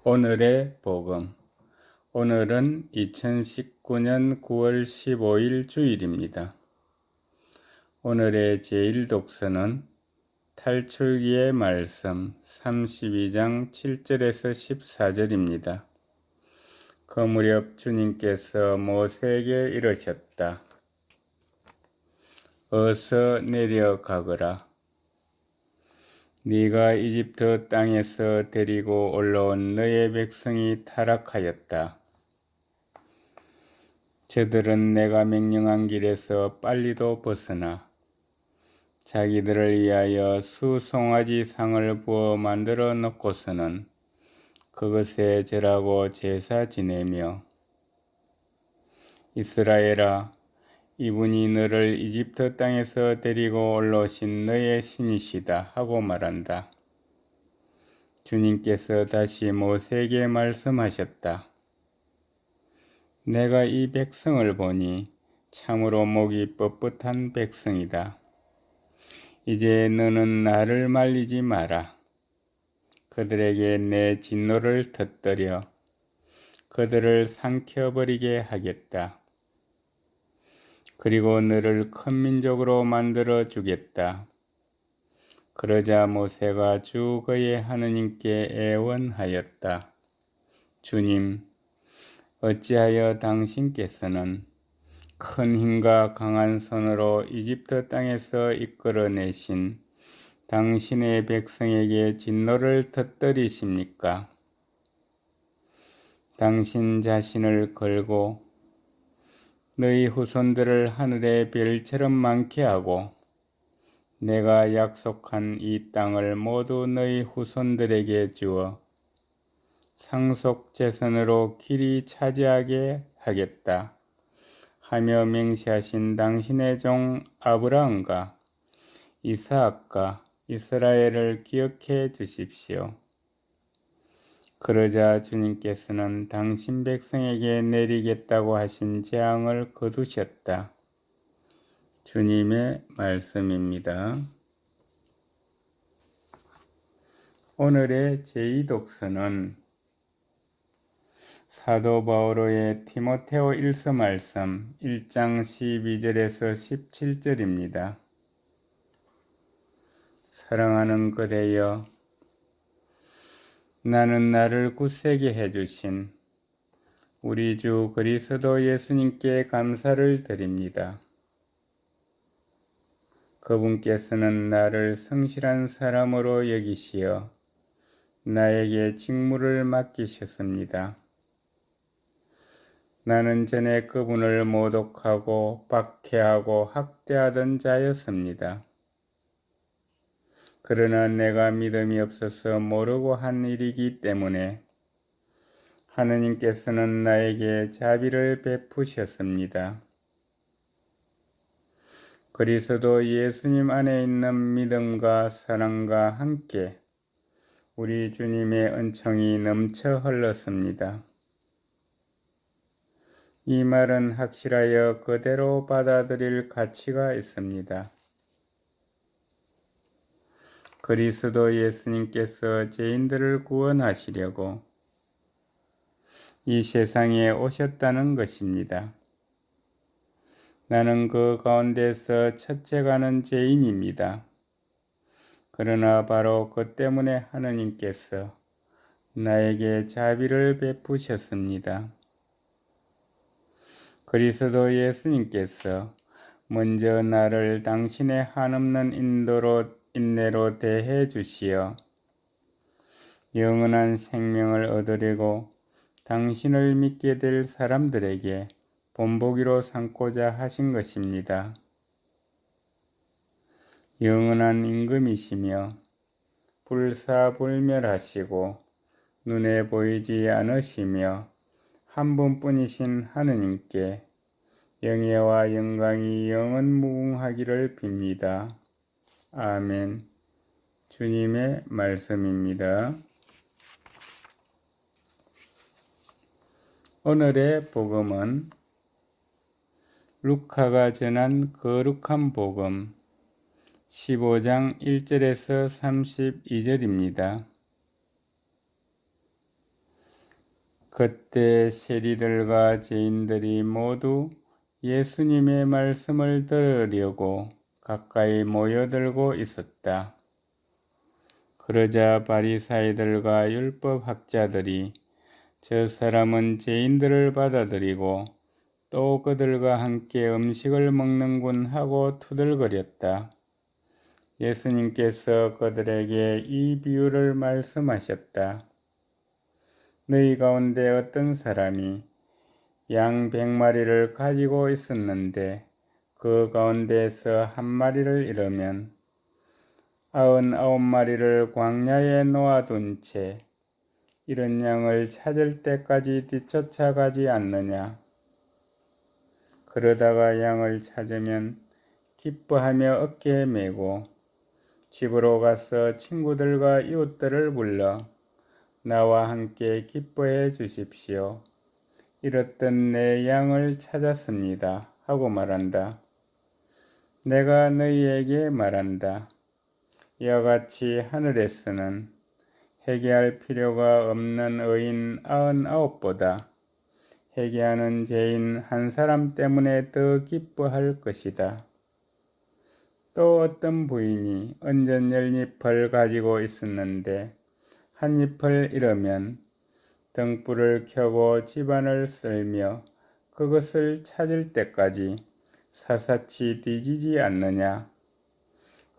오늘의 복음. 오늘은 2019년 9월 15일 주일입니다. 오늘의 제1독서는 탈출기의 말씀 32장 7절에서 14절입니다. 그 무렵 주님께서 모세에게 이르셨다. 어서 내려가거라. 네가 이집트 땅에서 데리고 올라온 너의 백성이 타락하였다. 저들은 내가 명령한 길에서 빨리도 벗어나 자기들을 위하여 수송아지 상을 부어 만들어 놓고서는 그것에 절하고 제사 지내며 이스라엘아, 이분이 너를 이집트 땅에서 데리고 올라오신 너의 신이시다 하고 말한다. 주님께서 다시 모세에게 말씀하셨다. 내가 이 백성을 보니 참으로 목이 뻣뻣한 백성이다. 이제 너는 나를 말리지 마라. 그들에게 내 진노를 터뜨려 그들을 삼켜버리게 하겠다. 그리고 너를 큰 민족으로 만들어 주겠다. 그러자 모세가 주 그의 하느님께 애원하였다. 주님, 어찌하여 당신께서는 큰 힘과 강한 손으로 이집트 땅에서 이끌어내신 당신의 백성에게 진노를 터뜨리십니까? 당신 자신을 걸고 너희 후손들을 하늘의 별처럼 많게 하고 내가 약속한 이 땅을 모두 너희 후손들에게 주어 상속재산으로 길이 차지하게 하겠다 하며 맹세하신 당신의 종 아브라함과 이삭과 이스라엘을 기억해 주십시오. 그러자 주님께서는 당신 백성에게 내리겠다고 하신 재앙을 거두셨다. 주님의 말씀입니다. 오늘의 제2독서는 사도 바오로의 디모데오 1서 말씀 1장 12절에서 17절입니다. 사랑하는 그대여, 나는 나를 굳세게 해주신 우리 주 그리스도 예수님께 감사를 드립니다. 그분께서는 나를 성실한 사람으로 여기시어 나에게 직무를 맡기셨습니다. 나는 전에 그분을 모독하고 박해하고 학대하던 자였습니다. 그러나 내가 믿음이 없어서 모르고 한 일이기 때문에 하느님께서는 나에게 자비를 베푸셨습니다. 그리스도 예수님 안에 있는 믿음과 사랑과 함께 우리 주님의 은총이 넘쳐 흘렀습니다. 이 말은 확실하여 그대로 받아들일 가치가 있습니다. 그리스도 예수님께서 죄인들을 구원하시려고 이 세상에 오셨다는 것입니다. 나는 그 가운데서 첫째가는 죄인입니다. 그러나 바로 그 때문에 하느님께서 나에게 자비를 베푸셨습니다. 그리스도 예수님께서 먼저 나를 당신의 한없는 인내로 대해 주시어 영원한 생명을 얻으려고 당신을 믿게 될 사람들에게 본보기로 삼고자 하신 것입니다. 영원한 임금이시며 불사불멸하시고 눈에 보이지 않으시며 한 분뿐이신 하느님께 영예와 영광이 영원 무궁하기를 빕니다. 아멘. 주님의 말씀입니다. 오늘의 복음은 루카가 전한 거룩한 복음 15장 1절에서 32절입니다. 그때 세리들과 죄인들이 모두 예수님의 말씀을 들으려고 가까이 모여들고 있었다. 그러자 바리사이들과 율법학자들이 저 사람은 죄인들을 받아들이고 또 그들과 함께 음식을 먹는군 하고 투덜거렸다. 예수님께서 그들에게 이 비유를 말씀하셨다. 너희 가운데 어떤 사람이 양 100마리를 가지고 있었는데 그 가운데에서 한 마리를 잃으면 99마리를 광야에 놓아둔 채 잃은 양을 찾을 때까지 뒤쫓아가지 않느냐. 그러다가 양을 찾으면 기뻐하며 어깨에 메고 집으로 가서 친구들과 이웃들을 불러 나와 함께 기뻐해 주십시오. 잃었던 내 양을 찾았습니다. 하고 말한다. 내가 너희에게 말한다. 이와 같이 하늘에서는 회개할 필요가 없는 의인 99보다 회개하는 죄인 한 사람 때문에 더 기뻐할 것이다. 또 어떤 부인이 언전 10잎을 가지고 있었는데 한 잎을 잃으면 등불을 켜고 집안을 쓸며 그것을 찾을 때까지 사사치 뒤지지 않느냐.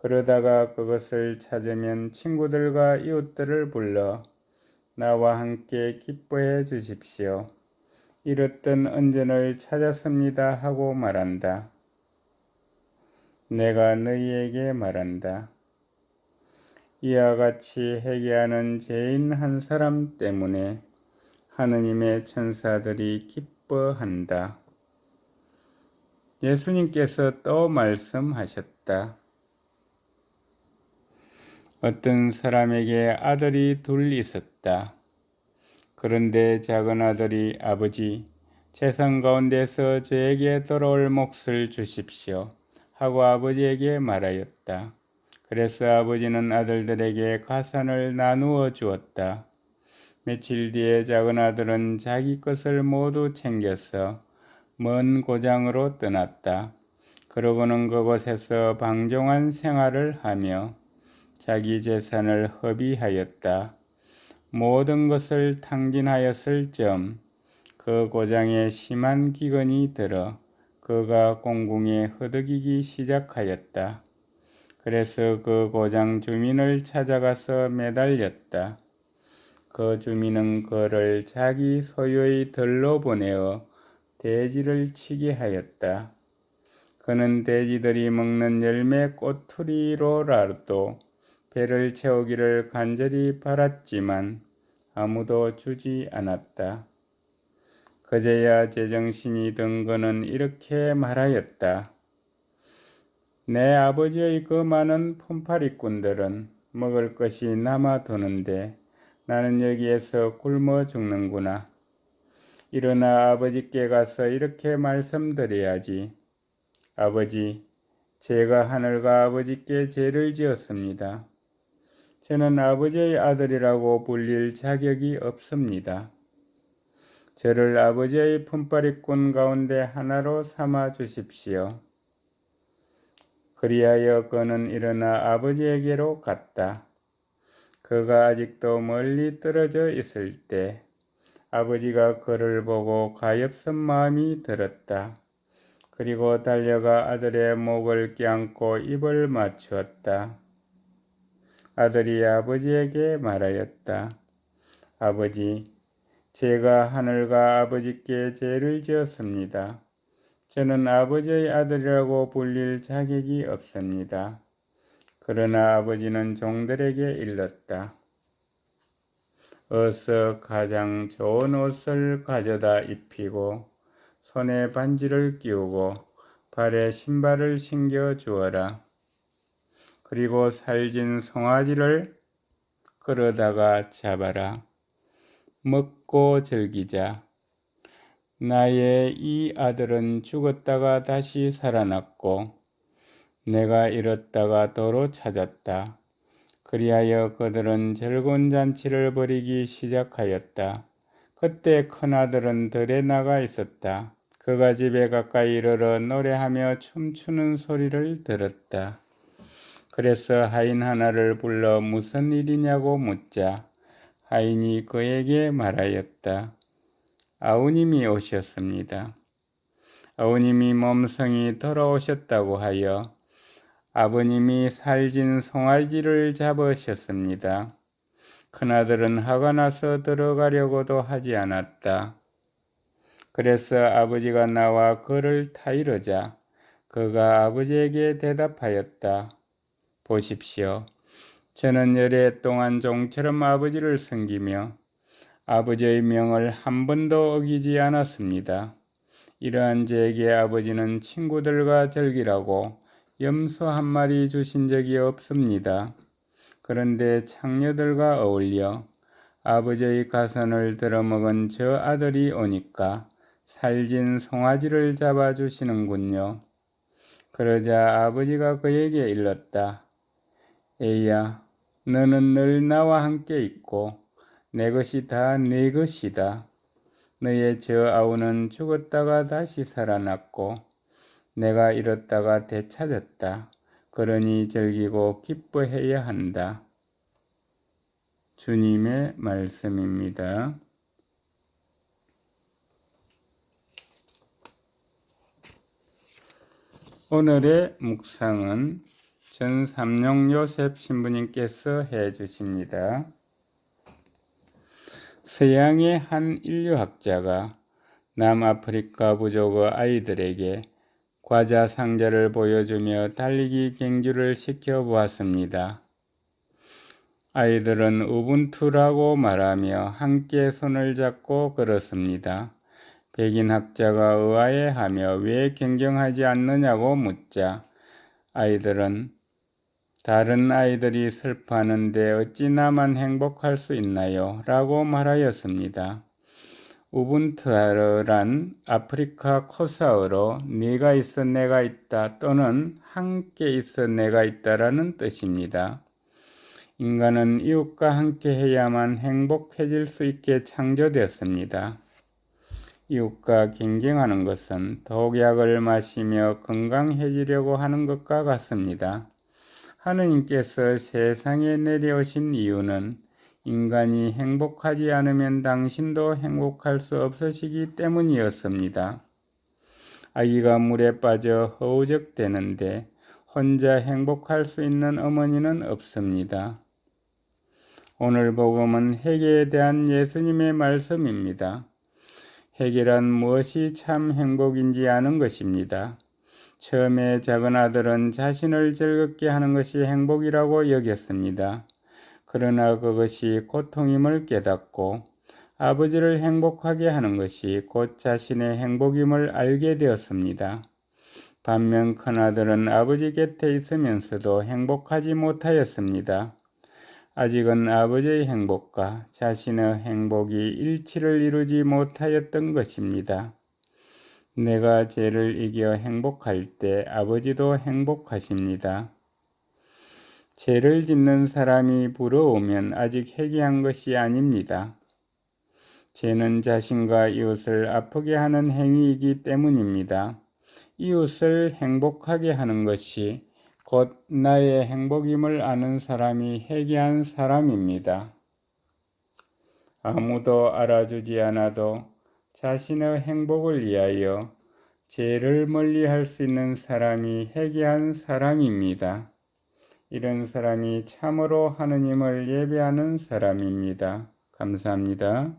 그러다가 그것을 찾으면 친구들과 이웃들을 불러 나와 함께 기뻐해 주십시오. 잃었던 언전을 찾았습니다. 하고 말한다. 내가 너희에게 말한다. 이와 같이 회개하는 죄인 한 사람 때문에 하느님의 천사들이 기뻐한다. 예수님께서 또 말씀하셨다. 어떤 사람에게 아들이 둘 있었다. 그런데 작은 아들이 아버지, 재산 가운데서 저에게 돌아올 몫을 주십시오. 하고 아버지에게 말하였다. 그래서 아버지는 아들들에게 가산을 나누어 주었다. 며칠 뒤에 작은 아들은 자기 것을 모두 챙겨서 먼 고장으로 떠났다. 그러고는 그곳에서 방종한 생활을 하며 자기 재산을 허비하였다. 모든 것을 탕진하였을 즈음 그 고장에 심한 기근이 들어 그가 공궁에 허덕이기 시작하였다. 그래서 그 고장 주민을 찾아가서 매달렸다. 그 주민은 그를 자기 소유의 들로 보내어 돼지를 치게 하였다. 그는 돼지들이 먹는 열매 꼬투리로라도 배를 채우기를 간절히 바랐지만 아무도 주지 않았다. 그제야 제정신이 든 그는 이렇게 말하였다. 내 아버지의 그 많은 폰파리꾼들은 먹을 것이 남아도는데 나는 여기에서 굶어 죽는구나. 일어나 아버지께 가서 이렇게 말씀드려야지. 아버지, 제가 하늘과 아버지께 죄를 지었습니다. 저는 아버지의 아들이라고 불릴 자격이 없습니다. 저를 아버지의 품바리꾼 가운데 하나로 삼아 주십시오. 그리하여 그는 일어나 아버지에게로 갔다. 그가 아직도 멀리 떨어져 있을 때 아버지가 그를 보고 가엾은 마음이 들었다. 그리고 달려가 아들의 목을 껴안고 입을 맞추었다. 아들이 아버지에게 말하였다. 아버지, 제가 하늘과 아버지께 죄를 지었습니다. 저는 아버지의 아들이라고 불릴 자격이 없습니다. 그러나 아버지는 종들에게 일렀다. 어서 가장 좋은 옷을 가져다 입히고 손에 반지를 끼우고 발에 신발을 신겨 주어라. 그리고 살진 송아지를 끌어다가 잡아라. 먹고 즐기자. 나의 이 아들은 죽었다가 다시 살아났고 내가 잃었다가 도로 찾았다. 그리하여 그들은 즐거운 잔치를 벌이기 시작하였다. 그때 큰아들은 들에 나가 있었다. 그가 집에 가까이 이르러 노래하며 춤추는 소리를 들었다. 그래서 하인 하나를 불러 무슨 일이냐고 묻자 하인이 그에게 말하였다. 아우님이 오셨습니다. 아우님이 몸성이 돌아오셨다고 하여 아버님이 살진 송아지를 잡으셨습니다. 큰아들은 화가 나서 들어가려고도 하지 않았다. 그래서 아버지가 나와 그를 타이르자 그가 아버지에게 대답하였다. 보십시오. 저는 열애 동안 종처럼 아버지를 섬기며 아버지의 명을 한 번도 어기지 않았습니다. 이러한 저에게 아버지는 친구들과 즐기라고 염소 한 마리 주신 적이 없습니다. 그런데 창녀들과 어울려 아버지의 가선을 들어먹은 저 아들이 오니까 살진 송아지를 잡아주시는군요. 그러자 아버지가 그에게 일렀다. 애야, 너는 늘 나와 함께 있고 내 것이 다 네 것이다. 너의 저 아우는 죽었다가 다시 살아났고 내가 잃었다가 되찾았다. 그러니 즐기고 기뻐해야 한다. 주님의 말씀입니다. 오늘의 묵상은 전삼룡 요셉 신부님께서 해주십니다. 서양의 한 인류학자가 남아프리카 부족의 아이들에게 과자 상자를 보여주며 달리기 경주를 시켜보았습니다. 아이들은 우분투라고 말하며 함께 손을 잡고 걸었습니다. 백인 학자가 의아해하며 왜 경경하지 않느냐고 묻자 아이들은 다른 아이들이 슬퍼하는데 어찌 나만 행복할 수 있나요? 라고 말하였습니다. 우분투란 아프리카 코사어로 네가 있어 내가 있다 또는 함께 있어 내가 있다라는 뜻입니다. 인간은 이웃과 함께 해야만 행복해질 수 있게 창조되었습니다. 이웃과 경쟁하는 것은 독약을 마시며 건강해지려고 하는 것과 같습니다. 하느님께서 세상에 내려오신 이유는 인간이 행복하지 않으면 당신도 행복할 수 없으시기 때문이었습니다. 아기가 물에 빠져 허우적대는데 혼자 행복할 수 있는 어머니는 없습니다. 오늘 복음은 회개에 대한 예수님의 말씀입니다. 회개란 무엇이 참 행복인지 아는 것입니다. 처음에 작은 아들은 자신을 즐겁게 하는 것이 행복이라고 여겼습니다. 그러나 그것이 고통임을 깨닫고 아버지를 행복하게 하는 것이 곧 자신의 행복임을 알게 되었습니다. 반면 큰아들은 아버지 곁에 있으면서도 행복하지 못하였습니다. 아직은 아버지의 행복과 자신의 행복이 일치를 이루지 못하였던 것입니다. 내가 죄를 이겨 행복할 때 아버지도 행복하십니다. 죄를 짓는 사람이 부러우면 아직 회개한 것이 아닙니다. 죄는 자신과 이웃을 아프게 하는 행위이기 때문입니다. 이웃을 행복하게 하는 것이 곧 나의 행복임을 아는 사람이 회개한 사람입니다. 아무도 알아주지 않아도 자신의 행복을 위하여 죄를 멀리할 수 있는 사람이 회개한 사람입니다. 이런 사람이 참으로 하느님을 예배하는 사람입니다. 감사합니다.